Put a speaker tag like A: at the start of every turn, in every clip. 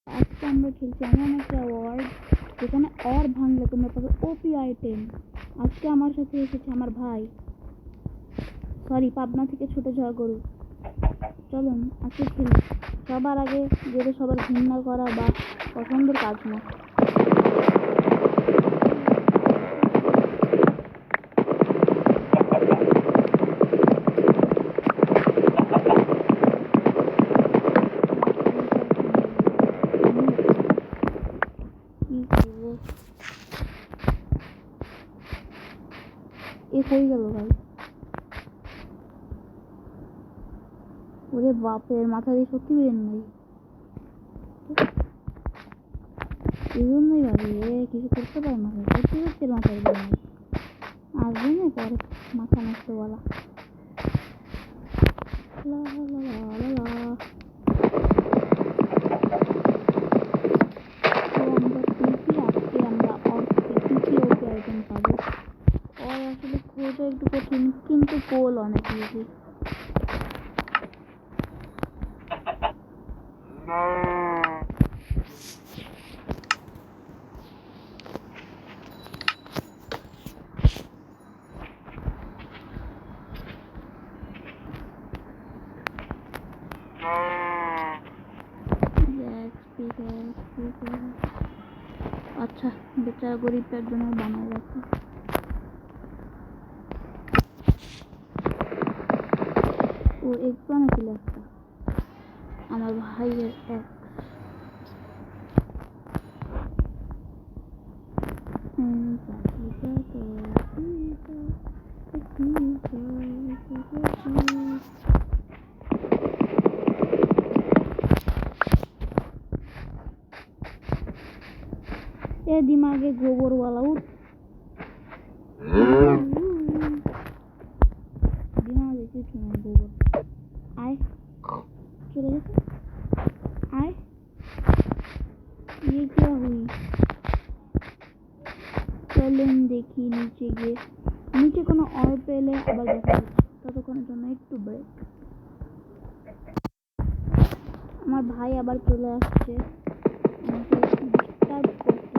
A: আজকে আমরা খেলছি এমন একটা ওয়ার্ড যেখানে অর ভাঙলে তোমরা পাবে ওপি আইটেম। আজকে আমার সাথে এসেছে আমার ভাই, সরি পাবনা থেকে ছোট গরু। চলুন আজকে খেলি। সবার আগে যেটা সবার ঘৃণা করা বা পছন্দের কাজ না। এ কই গেল ভাই? ওরে বাপের মাথা দিয়ে সত্যি বেরেন নাই, এই জন্যই ভাবি কিছু করতে পারে না। সত্যি সত্যি মাথা বেরেন নাই, আসবে না পরে মাথা নষ্ট বলা। আসলে খোঁজা একটু কঠিন, কিন্তু গোল অনেক ইজি। আচ্ছা, বেচারা গরিবটার জন্য বানায় রাখি। ও এক বানাছিল একটা আমার ভাইয়ের এক। ए दिमागे गोबर वाला उठ दिमागे कुछ नहीं, गोबर आए चले आए। ये क्या हुई? चलें देखी नीचे गए, नीचे कोनो और पेले আবার দেখা ততক্ষণের জন্য একটু ব্রেক। আমার ভাই আবার চলে আসছে আমাকে ডিস্টার্ব করতে।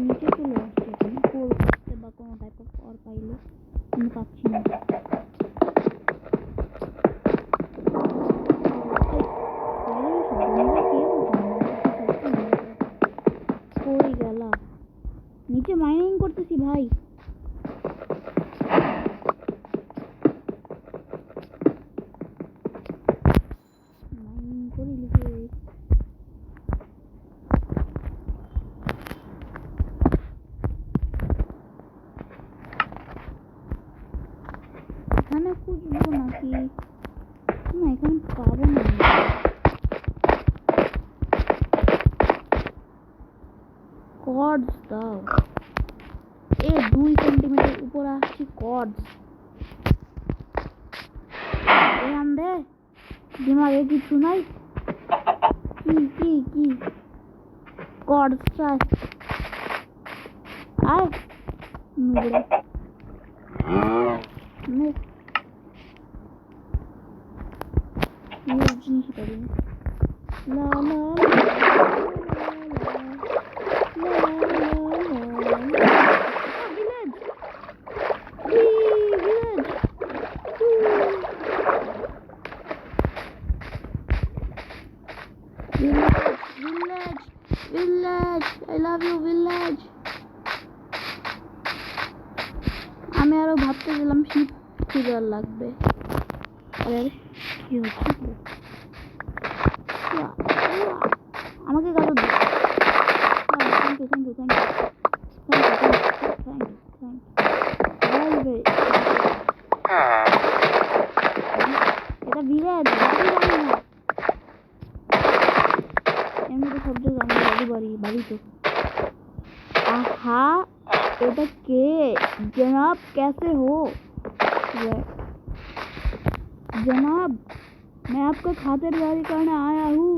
A: নিচে চলে আসছে এখানে কোল করতে বা কোনো টাইপ অফ অর পাইলে, কিন্তু পাচ্ছি না। কই গেলা? নিচে মাইনিং করতেছি ভাই। মাইনিং করি লিখে এখানে খুঁজবো নাকি না? এখানে পাবো না। কর্ডস দাও। এ 2 সেন্টিমিটার উপরে আসছি কর্ডস। এ আন্দে দিমাগে কিছু নাই। কি কি কি কর্ডস চাই? আয় নুবড়ে নে ये जिनिस करें ला ला village, I love you village. আমি আরো ভাবতে গেলাম শীত ফিরার লাগবে। আরে কি হচ্ছে? আমাকে কারো thank you thank you thank you thank you. এটা ভিলেজ এমনি তো সব জায়গায় আমরা বাড়ি তো। आहा এটা কে? जनाब कैसे हो? जनाब मैं आपका खातिरदारी करने आया हूँ।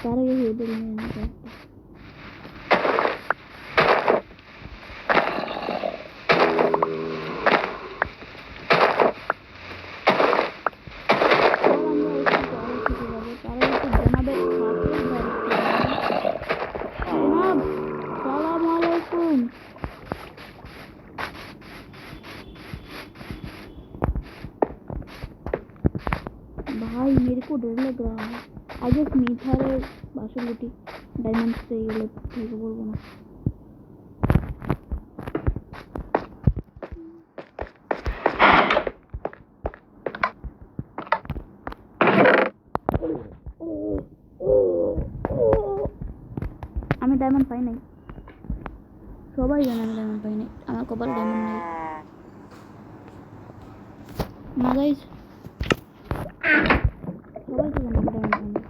A: सारा ये दिल में नहीं करता। जनाबे গ্রাম আগে মিথারের বাসগুটি ডায়মন্ডস পেয়ে গেলে ঠিক বলবো না। আমি ডায়মন্ড পাই নাই, সবাই জানে আমি ডায়মন্ড পাই নাই, আমার কপালে ডায়মন্ড নাই না গাইস, সবাই তো জানে আমি ডায়মন্ড পাই না।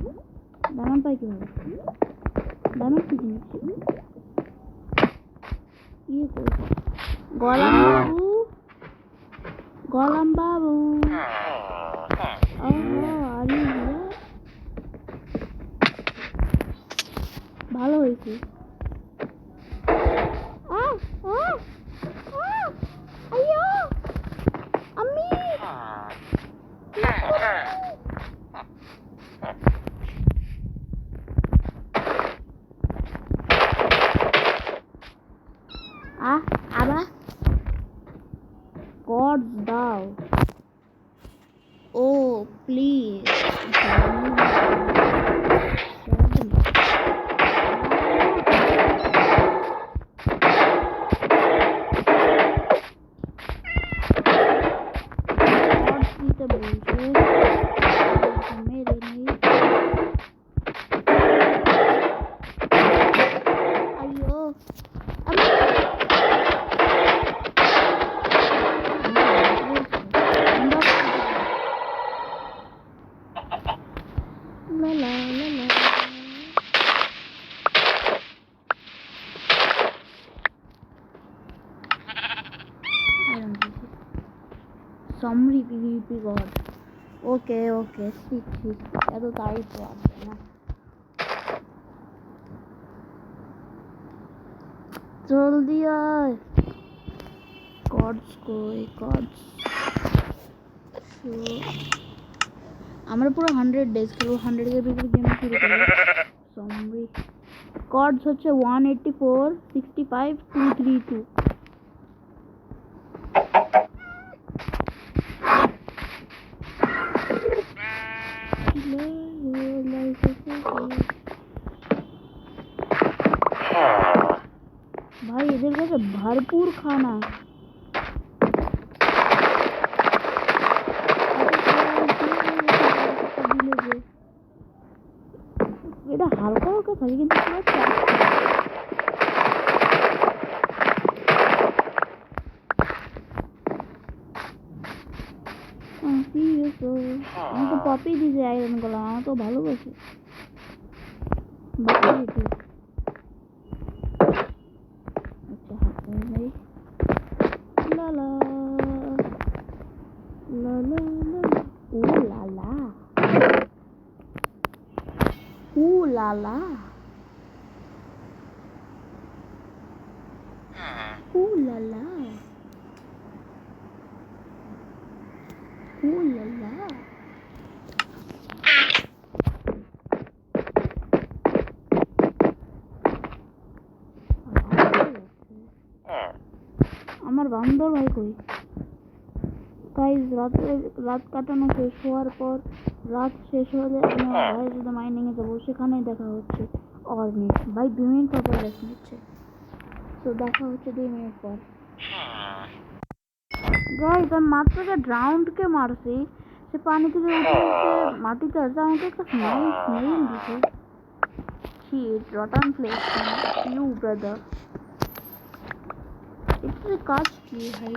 A: ডায়মন্ড পাই কীভাবে? ডায়মন্ড কি জিনিস? ইয়ে করছে গলাম বাবু, গলাম বাবু। আরে ভালো হয়েছে। আমি আবার গড দাও, ও প্লিজ। मेरे नहीं अयो ला ला ला summary PVP god. Okay okay ठीक ठीक, या तो तारीफ तो आपसे ना। जल्दी आए गॉड्स को गॉड्स আমরা পুরো 100 ডেজ খেলবো, 100 এর ভিতরে গেম শুরু করব। সমরি কর্ডস হচ্ছে 184 65 232। भाई इधर कैसे भरपूर खाना, এটা হালকা হালকা খালি কিন্তু আমি তো পপি দিয়েছি আয়রন করলাম, আমার তো ভালোবাসি আচ্ছা হাতে যাই লালা লালা ও লালা Ooh la la. Ooh la la. Ooh la la. আমার বান্দর ভাই কই? গাইস রাত কাটানো শেষ হওয়ার পর, রাত শেষ হলে আমার ভাইয়ের সাথে মাইনিংয়ে যাবো, সেখানেই দেখা হচ্ছে। और नहीं भाई 2 मिनट পর রেস্ট নিচ্ছে, তো দেখা হচ্ছে 2 মিনিট পর। গাইস আমি মাত্র যে ড্রাউন্ডকে মারছি, সে পানি থেকে উঠে উঠে মাটিতে আসে, আমাকে একটা নাইস স্মেল দিছে। শিট রটান প্লেস ইউ ব্রাদার, এটা কাজ কি ভাই?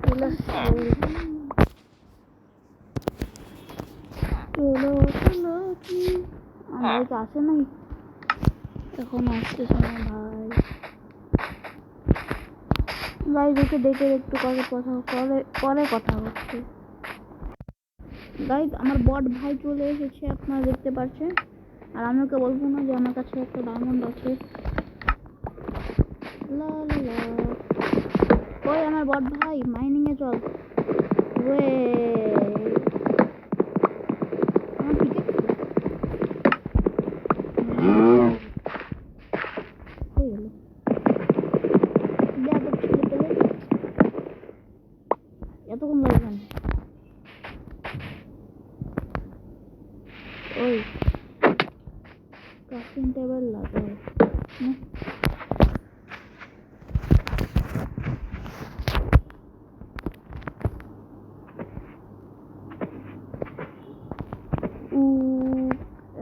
A: চলো চলো চলো কি আমার কাছে নাই এখন, আসতেছে না ভাই। গাইস ওকে ডেকে একটু পরে কথা হচ্ছে। গাইস আমার বট ভাই চলে এসেছে, আপনারা দেখতে পাচ্ছেন। আর আমি ওকে বলবো না যে আমার কাছে একটা ডায়মন্ড আছে। লা লা লা ওই আমার বট ভাই মাইনিং এ চল। ওয়ে আমার ঠিক আছে হয়ে গেল। এতক্ষণ লাগবে ওই ক্রাফটিং টেবিল লাগাও না।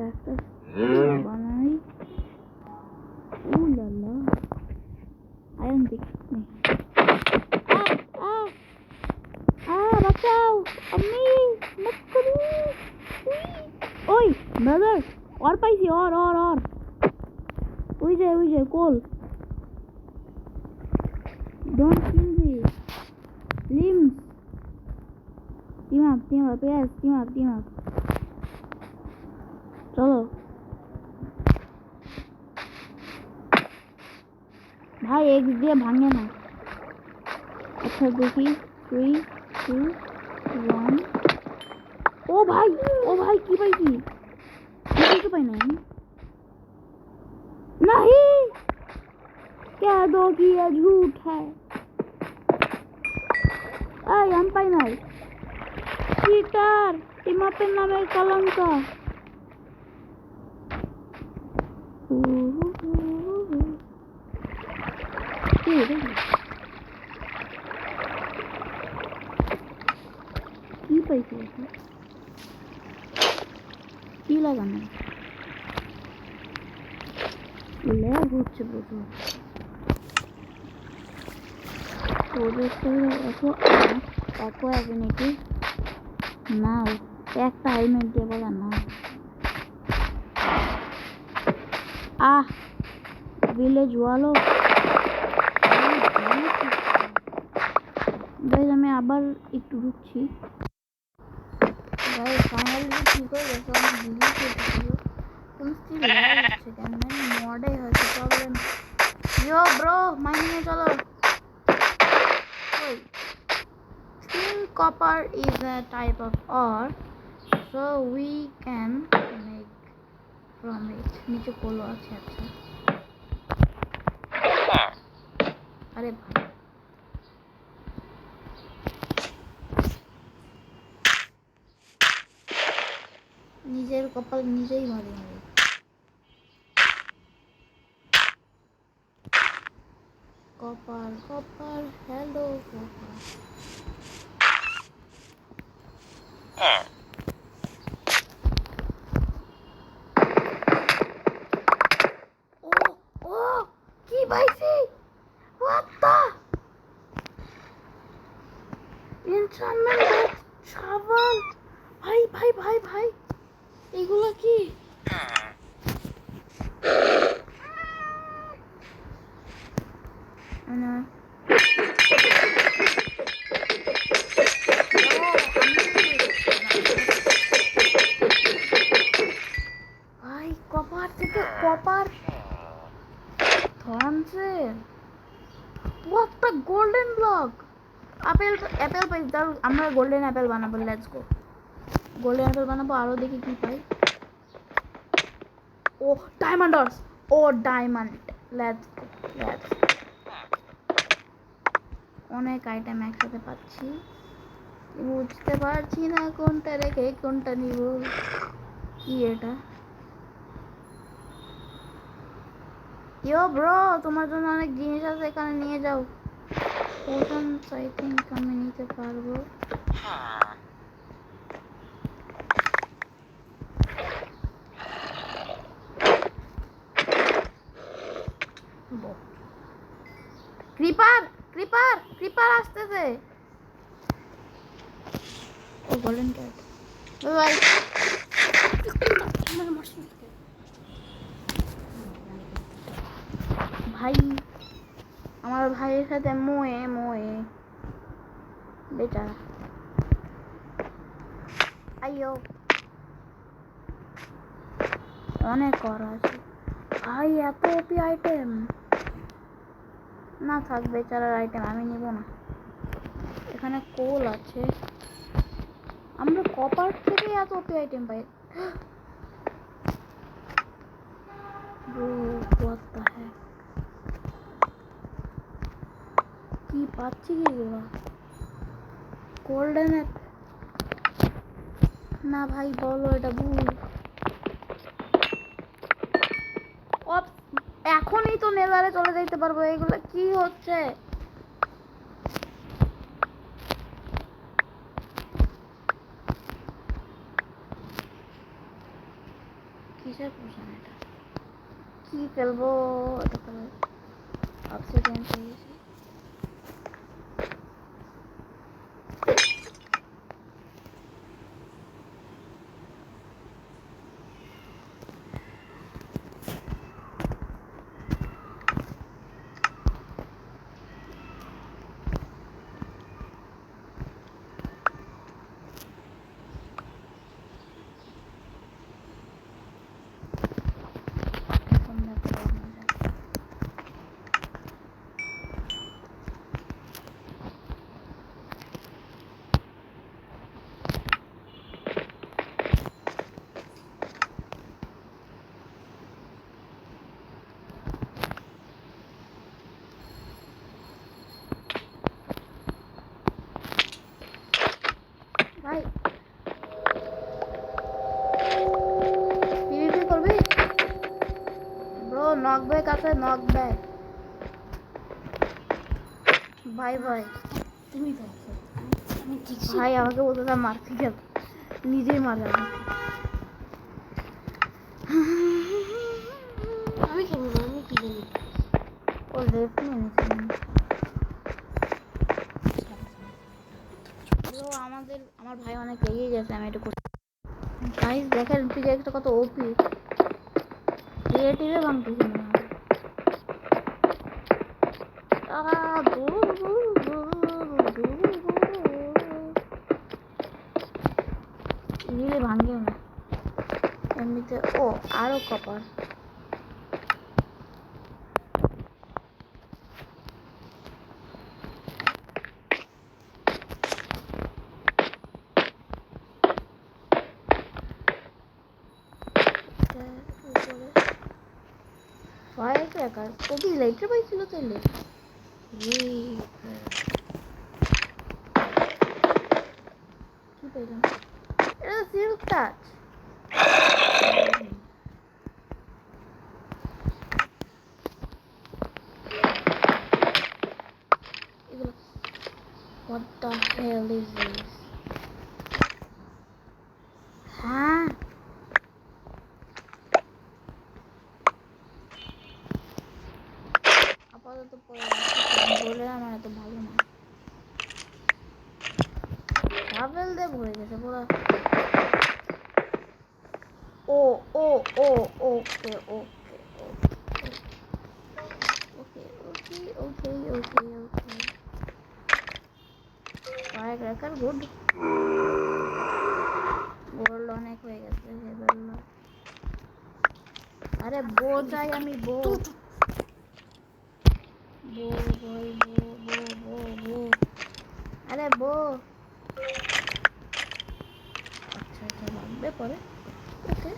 A: একটা বানাই। লালা আয়রন পিক নেই। বাঁচাও আমি মত করু। ওই ব্রাদার और পাইছি और ওই যে কোল। ডোন্ট কিল মি লিমস। Team up yes team up চলো ভাই এক দিয়ে ভাঙে না। আচ্ছা দেখি 3 2 1 ও ভাই কি পাইছি কিছু পাই নাই। नहीं कह दो कि ये झूठ है। हम पाई নাই चीटर টিমাপের নামে কলঙ্ক। কি পাইছি কি লাগানো ল্যাগ হচ্ছে প্রচুর। একো অ্যাবিলিটি নাও একটা হেলমেট দিয়ে বলা না। ভিলেজ ওয়ালো গাইজ আমি আবার একটু ঢুকছি। গাইজ ফাইনালি ঠিক হয়ে গেছে। অনেক ডিলিট হয়েছিল কিন্তু ল্যাগ হচ্ছে কেন মডে হয়েছে প্রবলেম। ইয়ো ব্রো মাইনিংয়ে চলো। Still copper is a type of ore so we can make from it. নিচে কোলো আছে। আচ্ছা আরে ভাই নিজের কপাল নিজেই মারি কপার হ্যালো কপার। কি পাইছি what the enchantment শাবল। ভাই এগুলো কি না ভাই কপার থেকে কপার থনসেল what the golden block apple পাই। আমরা গোল্ডেন অ্যাপেল বানাবো। লেটস গো গোল্ডেন অ্যাপেল বানাবো। আরো দেখি কি পাই। ও ডায়মন্ড অর্স ডায়মন্ড লেটস অনেক আইটেম একসাথে পাচ্ছি। বুঝতে পারছি না কোনটা রেখে কোনটা নিব। কি এটা ইয়ো ব্রো তোমার জন্য অনেক জিনিস আছে এখানে নিয়ে যাও। পোশনস আই থিংক আমি নিতে পারবো। ক্রিপার আসতেছে। ও গোল্ডেন ক্যাট বাই ভাই আমার ভাইয়ের সাথে মোয়ে বেচারা। আইয়ো অনেক করা আছে ভাই এত ওপি আইটেম না থাক বেচারার আইটেম আমি নিব না। এখানে কোল আছে। আমরা কপার থেকে এত ওপি আইটেম পাই। what the heck কি পাচ্ছি কি এগুলো গোল্ডেন না ভাই বলো এটা ভুল। নেভারে চলে যেতে পারবো। এগুলো কি হচ্ছে? কিসের পোশাক এটা? কি খেলবো? এটা খেলে অবসিডিয়ান পেয়ে গেছি। ভাই PvP করবি? ব্রো নক ব্যাক আছে, নক ব্যাক। ভাই ভাই
B: তুমি তো আমি ঠিক
A: ভাই আমাকে বলতে না, মারতে গেল নিজেই মারে আমাকে।
B: আমি খেলবো না, আমি কি জানি।
A: ও লেফট নিয়ে নিয়েছে। আমার ভাই অনেক এগিয়ে গেছে। আমি একটু গাইস দেখেন পিকেক্সটা কত ওপি। ক্রিয়েটিভে ভাঙতেছে মনে হয়। ইজিলি ভাঙেও না এমনিতে। ও আরো কপার। ফায়ার ক্র্যাকার ও কি লাইটার পাইছিল তাইলে? কি পাইলাম? এটা সিল্ক টাচ। এগুলো what the hell is this? হ্যাঁ আপাতত বলে আমার এত ভালো না। ট্রাভেল দিয়ে ভরে গেছে পুরো। ও ও ও ওকে ওকে ওকে ওকে ওকে ওকে ওকে ফায়ার ক্র্যাকার গুড। গোল্ড অনেক হয়ে গেছে। আরে বো চাই আমি, বো বো ভাই বো বো বো বো। আরে বো আচ্ছা আচ্ছা লাগবে পরে। ওকে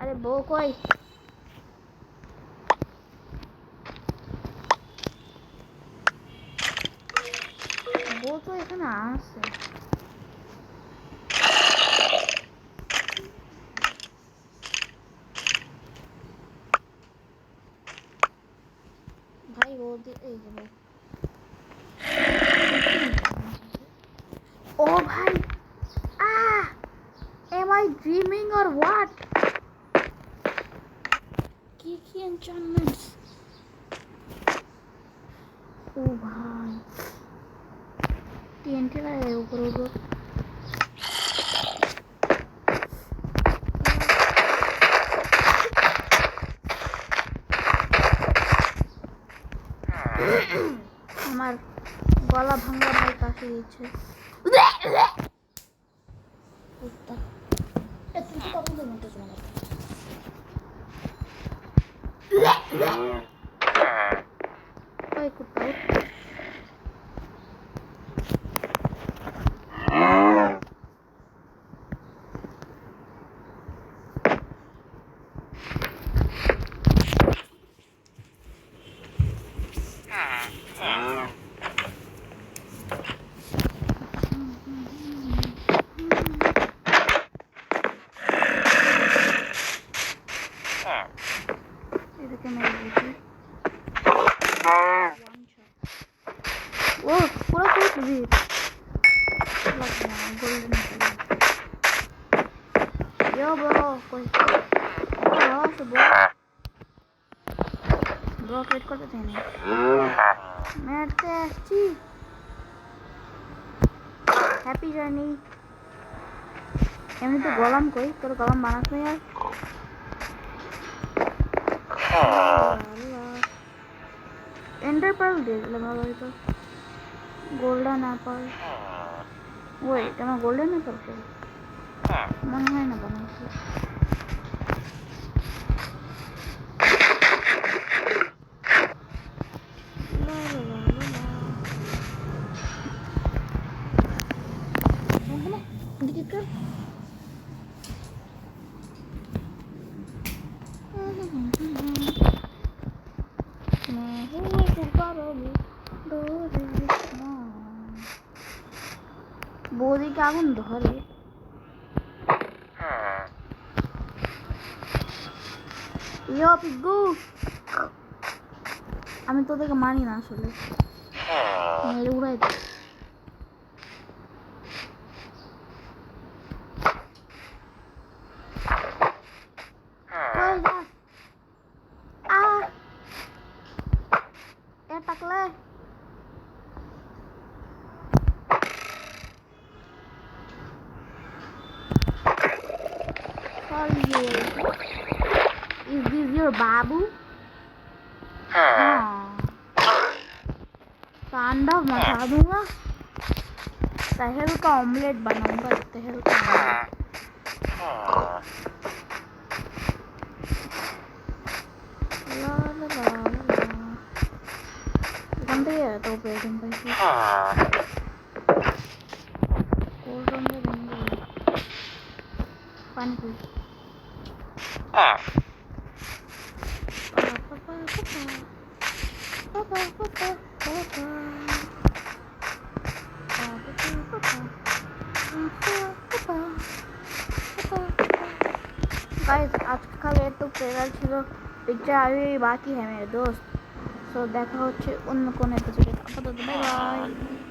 A: আরে বো কই? বো তো এখানে আছে। ভাই ও এই যে বো। ও ভাই am I dreaming or what? কি enchantments? ও ভাই TNT লাগাই উপরে উপর। আমার গলা ভাঙা ভাই কাশি দিচ্ছে। কুত্তা
B: তুমি কখন মতো শোনা
A: ওই কুত্তা golden yo bro koi bro fit korte thene merte aschi happy journey এমনি তো গোলাম কই তোর গোলাম বানাস না यार एंडर पर्ल दे दिलाম ভাই তো গোল্ডেন অ্যাপল ওয়েট আমার গোল্ডেন অ্যাপল কই মনে হয় না বানাইছি বৌদিকে আগুন ধরে ইয়ো পিগু আমি তোদেরকে মানি না আসলে মেরে উড়াই দে টাকলে Is this your babu? हाँ तो अंडा मचा दूंगा तहल का ऑमलेट बनाऊंगा तहल का ला ला ला ला गंदे है तो पेटिंग पे कोल्ड गंदे गंदे पानी पी गाइस आज का ये तो ट्रेलर ছিল পিকচার আগে বাকি है मेरे दोस्त सो দেখা হচ্ছে অন্য কোন এপিসোডে আপাতত বাই বাই